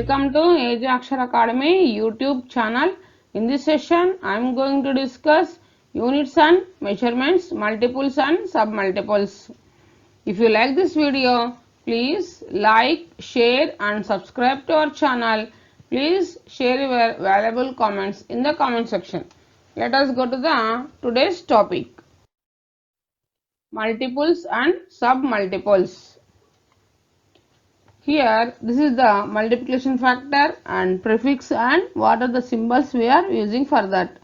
Welcome to Ajaxar Academy YouTube channel. In this session, I am going to discuss units and measurements, multiples and submultiples. If you like this video, please like, share and subscribe to our channel. Please share your valuable comments in the comment section. Let us go to the today's topic. Multiples and submultiples. Here this is the multiplication factor and prefix and what are the symbols we are using for that.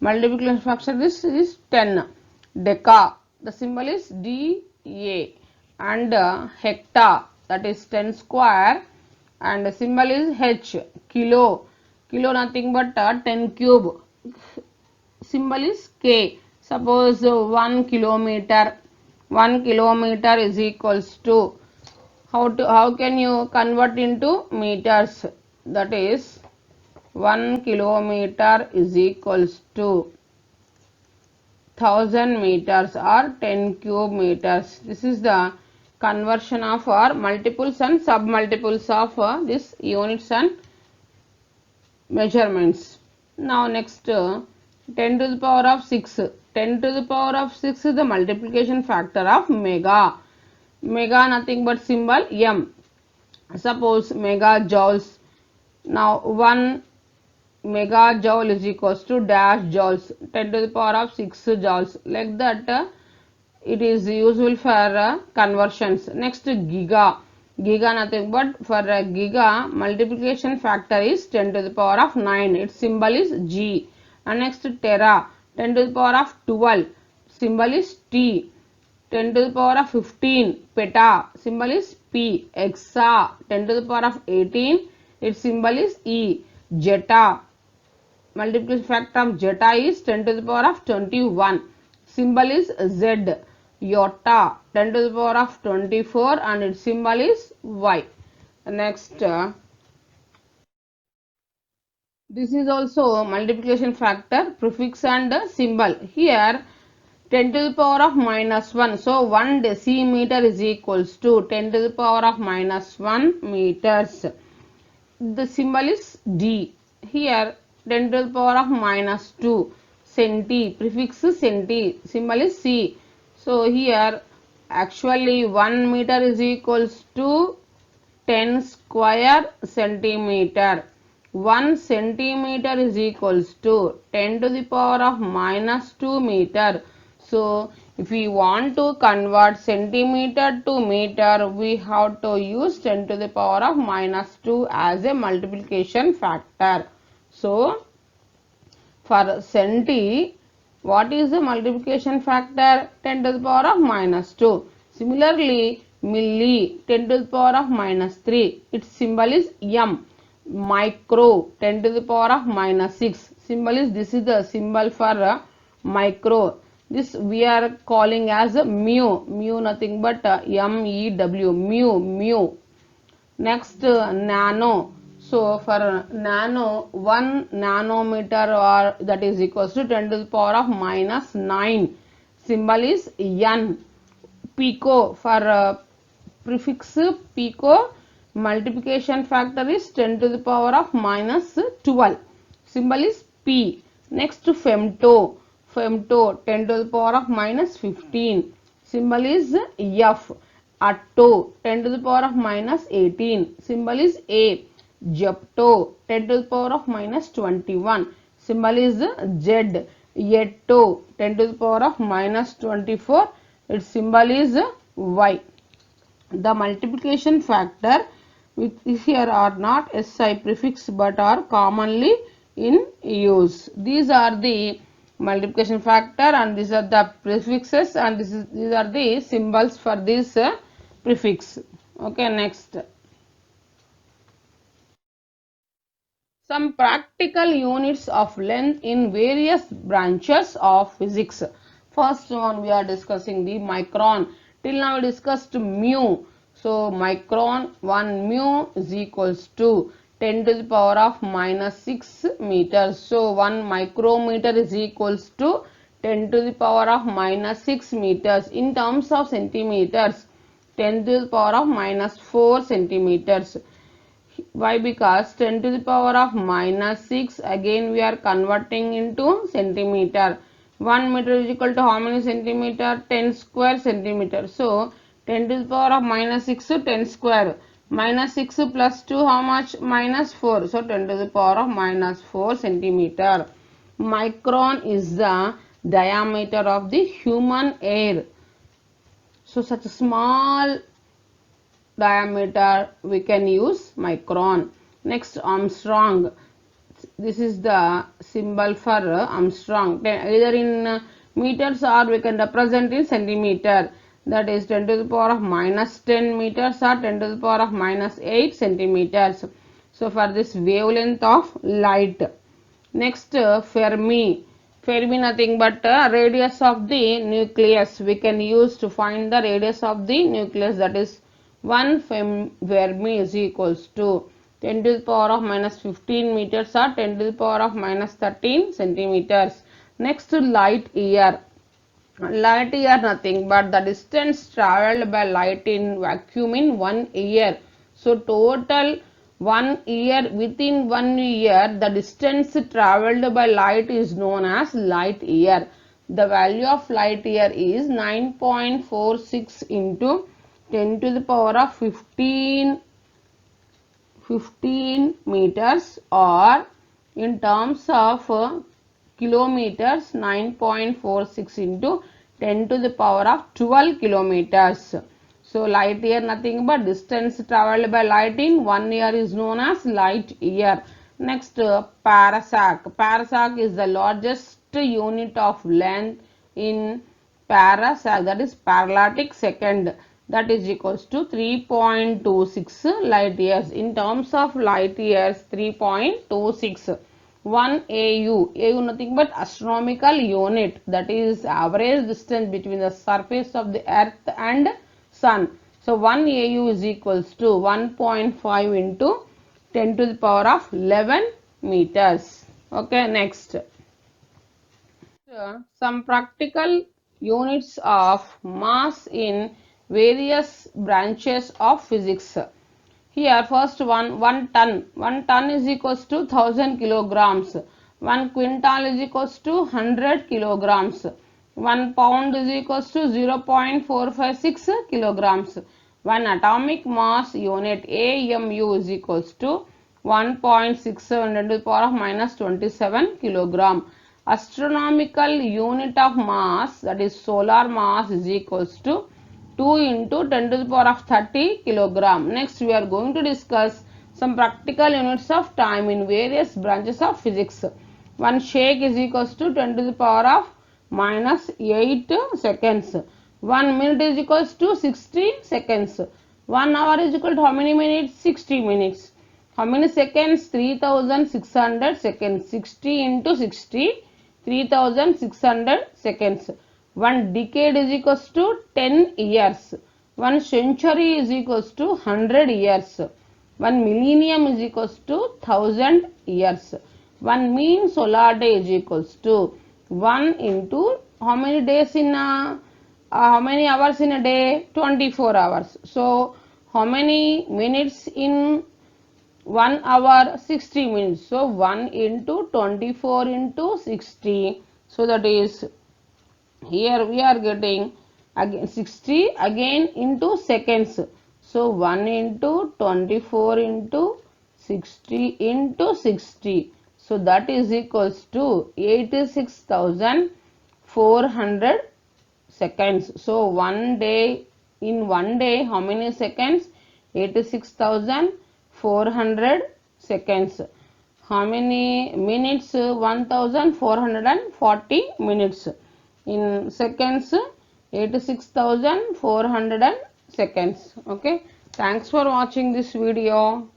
Multiplication factor this is 10. Deca, the symbol is DA, and hecta, that is 10 square, and the symbol is H. Kilo, kilo nothing but 10 cube, symbol is K. Suppose 1 kilometer, 1 kilometer is equals to, how can you convert into meters? That is 1 kilometer is equals to 1000 meters or 10 cube meters. This is the conversion of our multiples and submultiples of this units and measurements. Now next 10 to the power of 6. 10 to the power of 6 is the multiplication factor of mega. Mega nothing but symbol M. Suppose megajoules. Now 1 megajoule is equals to dash joules. 10 to the power of 6 joules. Like that it is useful for conversions. Next giga. Giga nothing but for giga multiplication factor is 10 to the power of 9. Its symbol is G. And next tera. 10 to the power of 12. Symbol is T. 10 to the power of 15, peta, symbol is P. Exa, 10 to the power of 18, its symbol is E. Jetta, multiplication factor of jetta is 10 to the power of 21, symbol is Z. Iota, 10 to the power of 24 and its symbol is Y. Next, this is also multiplication factor, prefix and symbol. Here 10 to the power of minus 1. So 1 decimeter is equals to 10 to the power of minus 1 meters. The symbol is D. Here 10 to the power of minus 2. Centi, prefix centi, symbol is C. So here actually 1 meter is equals to 10 square centimeter. 1 centimeter is equals to 10 to the power of minus 2 meter. So, if we want to convert centimeter to meter, we have to use 10 to the power of minus 2 as a multiplication factor. So, for centi, what is the multiplication factor? 10 to the power of minus 2. Similarly, milli, 10 to the power of minus 3. Its symbol is M. Micro, 10 to the power of minus 6. Symbol is, this is the symbol for micro. This we are calling as mu. Mu nothing but MEW. Mu. Next nano. So for nano, 1 nanometer or that is equals to 10 to the power of minus 9. Symbol is N. Pico, for prefix pico, multiplication factor is 10 to the power of minus 12. Symbol is P. Next femto. Femto, 10 to the power of minus 15. Symbol is F. Atto, 10 to the power of minus 18. Symbol is A. Jepto, 10 to the power of minus 21. Symbol is Z. Yetto, 10 to the power of minus 24. Its symbol is Y. The multiplication factor with here are not SI prefix but are commonly in use. These are the multiplication factor and these are the prefixes and these are the symbols for this prefix. Okay, next. Some practical units of length in various branches of physics. First one we are discussing the micron. Till now we discussed mu. So micron, 1 mu is equals to 10 to the power of minus 6 meters. So 1 micrometer is equals to 10 to the power of minus 6 meters. In terms of centimeters, 10 to the power of minus 4 centimeters. Why? Because 10 to the power of minus 6, again we are converting into centimeter. 1 meter is equal to how many centimeter? 10 square centimeter. So 10 to the power of minus 6, 10 square. Minus 6 plus 2, how much? Minus 4. So 10 to the power of minus 4 centimeter. Micron is the diameter of the human hair. So such a small diameter we can use micron. Next, Armstrong. This is the symbol for Armstrong. Either in meters or we can represent in centimeter. That is 10 to the power of minus 10 meters or 10 to the power of minus 8 centimeters. So for this wavelength of light. Next, Fermi. Fermi nothing but radius of the nucleus. We can use to find the radius of the nucleus, that is 1 Fermi is equals to 10 to the power of minus 15 meters or 10 to the power of minus 13 centimeters. Next, light year. Light year nothing but the distance travelled by light in vacuum in 1 year. So total 1 year, within 1 year the distance travelled by light is known as light year. The value of light year is 9.46 into 10 to the power of 15 meters, or in terms of kilometers, 9.46 into 10 to the power of 12 kilometers. So light year nothing but distance travelled by light in 1 year is known as light year. Next, parasec. Parasec is the largest unit of length in parasec, that is parallactic second, that is equals to 3.26 light years. In terms of light years, 3.26. 1 AU nothing but astronomical unit, that is average distance between the surface of the earth and sun. So 1 AU is equals to 1.5 into 10 to the power of 11 meters. Okay, next. Some practical units of mass in various branches of physics. Here first one ton. 1 ton is equals to 1000 kilograms. 1 quintal is equals to 100 kilograms. 1 pound is equals to 0.456 kilograms. 1 atomic mass unit AMU is equals to 1.67 into the power of minus 27 kilogram. Astronomical unit of mass, that is solar mass, is equals to 2 into 10 to the power of 30 kilogram. Next, we are going to discuss some practical units of time in various branches of physics. 1 shake is equals to 10 to the power of minus 8 seconds. 1 minute is equals to 60 seconds. 1 hour is equal to how many minutes? 60 minutes. How many seconds? 3600 seconds. 60 into 60, 3600 seconds. 1 decade is equals to 10 years. 1 century is equals to 100 years. 1 millennium is equals to 1000 years. 1 mean solar day is equals to 1 into how many days in how many hours in a day? 24 hours. So how many minutes in 1 hour? 60 minutes. So 1 into 24 into 60. So that is, here we are getting again 60 again into seconds. So 1 into 24 into 60 into 60. So that is equals to 86,400 seconds. So 1 day, in 1 day how many seconds? 86,400 seconds. How many minutes? 1440 minutes. In seconds, 86,400 seconds. Okay, thanks for watching this video.